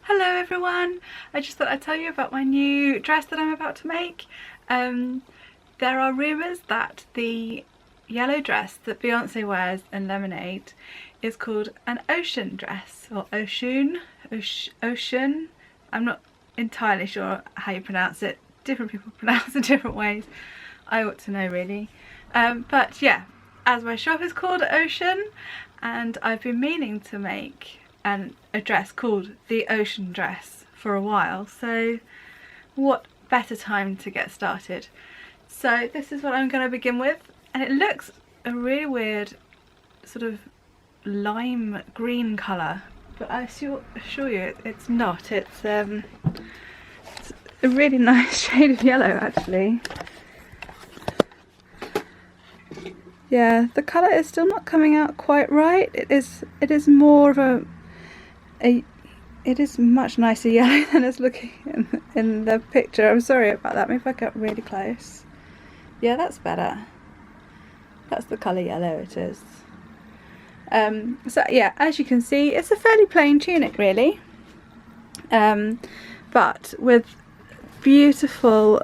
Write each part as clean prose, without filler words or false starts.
Hello everyone! I just thought I'd tell you about my new dress that I'm about to make. There are rumours that the yellow dress that Beyonce wears in Lemonade is called an ocean dress, or ocean. I'm not entirely sure how you pronounce it. Different people pronounce it different ways. I ought to know really. But yeah, as my shop is called Ocean, and I've been meaning to make a dress called the Ocean Dress for a while, so what better time to get started. So this is what I'm going to begin with, and it looks a really weird sort of lime green colour, but I assure you it's not. It's a really nice shade of yellow actually. Yeah, the colour is still not coming out quite right. It is more of it is much nicer yellow than it's looking in the picture. I'm sorry about that. Maybe if I get really close. Yeah, that's better. That's the colour yellow it is. So yeah, as you can see, it's a fairly plain tunic really, but with beautiful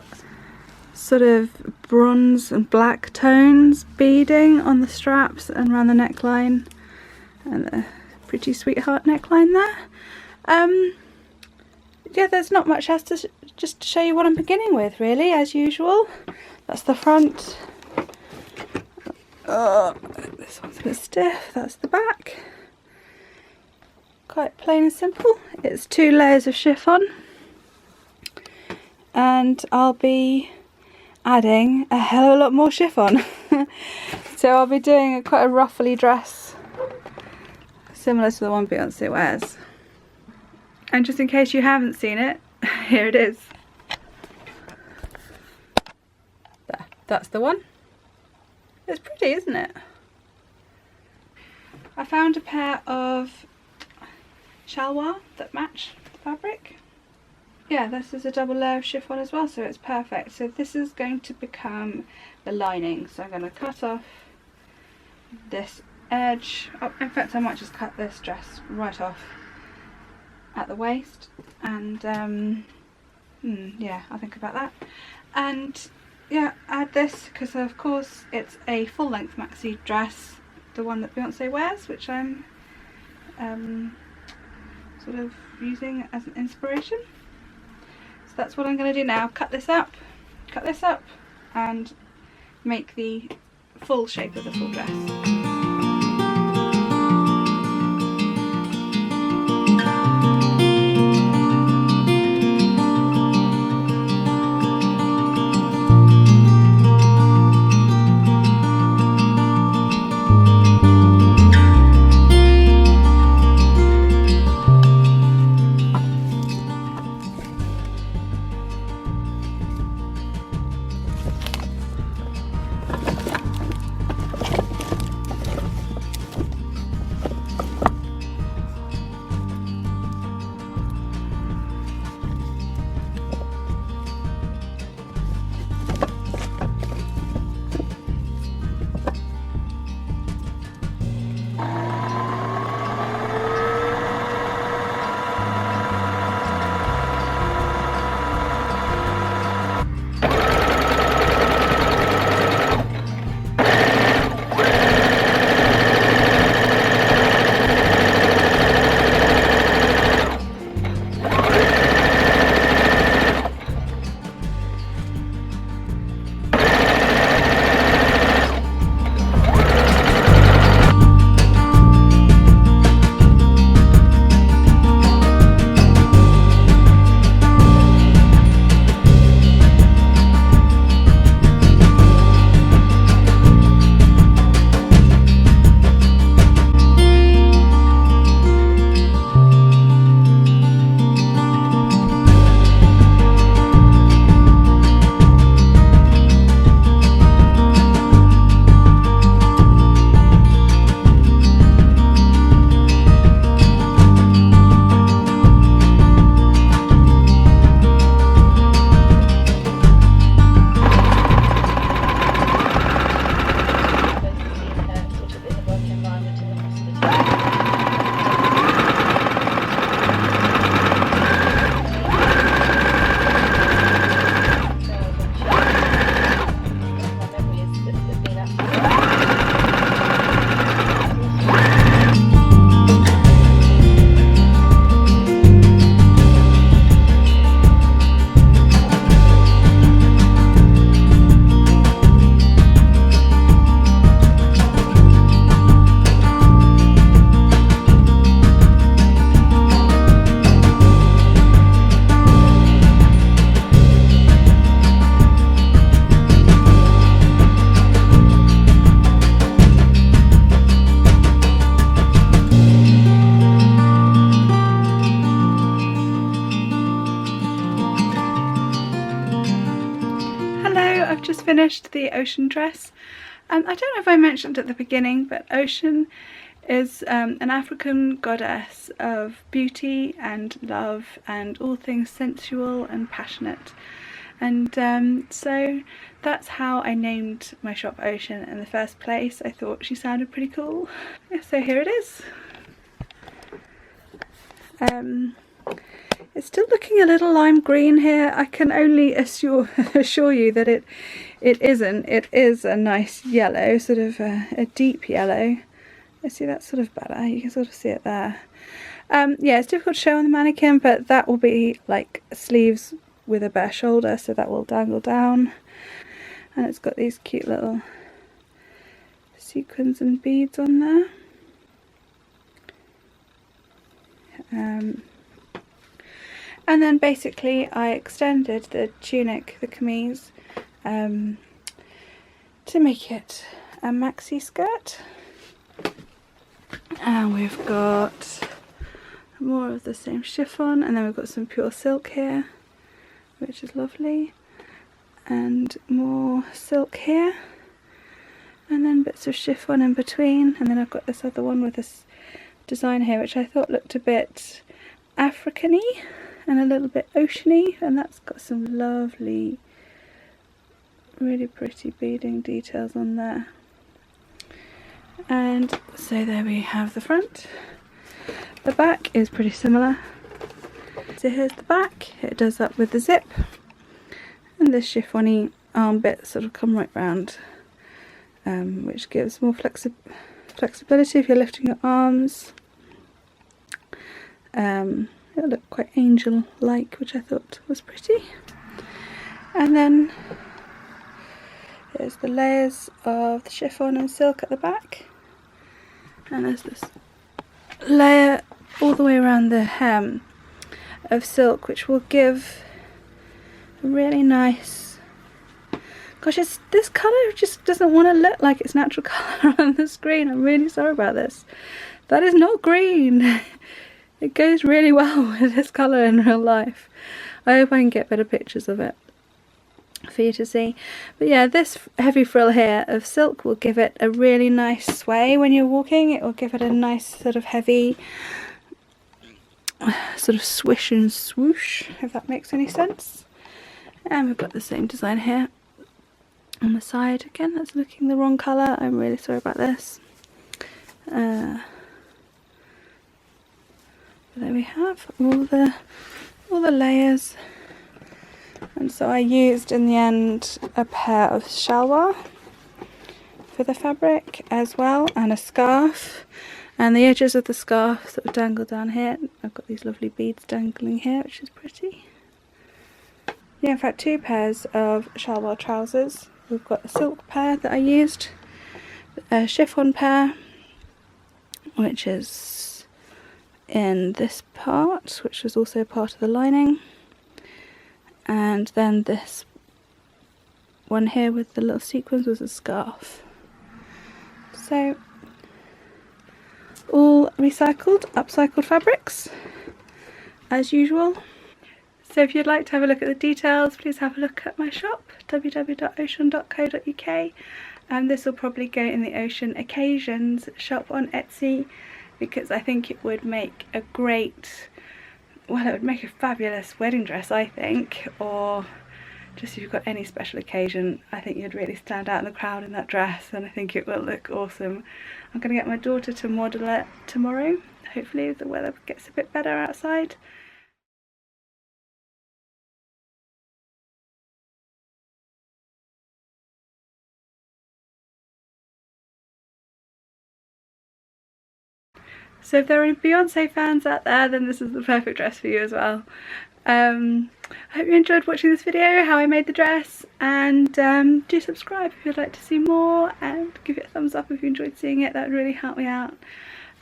sort of bronze and black tones beading on the straps and around the neckline, and the pretty sweetheart neckline there. Yeah, there's not much else to just to show you what I'm beginning with really, as usual. That's the front. Oh, this one's a bit stiff. That's the back. Quite plain and simple. It's 2 layers of chiffon, and I'll be adding a hell of a lot more chiffon. So I'll be doing quite a ruffly dress, similar to the one Beyonce wears. And just in case you haven't seen it, here it is. There, that's the one. It's pretty, isn't it? I found a pair of shalwar that match the fabric. Yeah, this is a double layer of chiffon as well, so it's perfect. So this is going to become the lining. So I'm going to cut off this edge. Oh, in fact, I might just cut this dress right off at the waist, and yeah, I'll think about that. And yeah, add this because of course it's a full-length maxi dress, the one that Beyonce wears, which I'm sort of using as an inspiration. So that's what I'm going to do now. Cut this up, and make the full shape of the full dress. finished the Ocean dress. I don't know if I mentioned at the beginning, but Ocean is an African goddess of beauty and love and all things sensual and passionate. And so that's how I named my shop Ocean in the first place. I thought she sounded pretty cool. Yeah, so here it is. It's still looking a little lime green here. I can only assure you that it isn't. It is a nice yellow, sort of a deep yellow. I see that's sort of better. You can sort of see it there. Yeah, it's difficult to show on the mannequin, but that will be like sleeves with a bare shoulder, so that will dangle down. And it's got these cute little sequins and beads on there. And then basically I extended the tunic, the camise, to make it a maxi skirt. And we've got more of the same chiffon, and then we've got some pure silk here, which is lovely, and more silk here, and then bits of chiffon in between. And then I've got this other one with this design here, which I thought looked a bit African-y and a little bit oceany, and that's got some lovely, really pretty beading details on there. And so there we have the front. The back is pretty similar. So here's the back. It does up with the zip, and this chiffon-y arm bit sort of come right round, which gives more flexibility if you're lifting your arms. It'll look quite angel-like, which I thought was pretty. And then there's the layers of the chiffon and silk at the back, and there's this layer all the way around the hem of silk, which will give a really nice, gosh, this colour just doesn't want to look like its natural colour on the screen. I'm really sorry about this. That is not green. It goes really well with this colour in real life. I hope I can get better pictures of it for you to see. But yeah, this heavy frill here of silk will give it a really nice sway when you're walking. It will give it a nice sort of heavy sort of swish and swoosh, if that makes any sense. And we've got the same design here on the side. Again, that's looking the wrong colour. I'm really sorry about this. There we have all the layers. And so I used in the end a pair of shalwar for the fabric as well, and a scarf, and the edges of the scarf sort of dangle down here. I've got these lovely beads dangling here, which is pretty. Yeah, in fact, two pairs of shalwar trousers. We've got a silk pair that I used, a chiffon pair, which is in this part, which was also part of the lining, and then this one here with the little sequins was a scarf. So all recycled, upcycled fabrics as usual. So if you'd like to have a look at the details, please have a look at my shop, www.ocean.co.uk, and this will probably go in the Ocean Occasions shop on Etsy, because I think it would make a great, well, it would make a fabulous wedding dress, I think, or just if you've got any special occasion. I think you'd really stand out in the crowd in that dress, and I think it will look awesome. I'm going to get my daughter to model it tomorrow. Hopefully the weather gets a bit better outside. So if there are any Beyonce fans out there, then this is the perfect dress for you as well. I hope you enjoyed watching this video, how I made the dress, and do subscribe if you'd like to see more, and give it a thumbs up if you enjoyed seeing it. That would really help me out.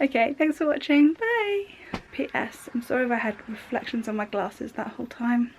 Okay, thanks for watching, bye! P.S. I'm sorry if I had reflections on my glasses that whole time.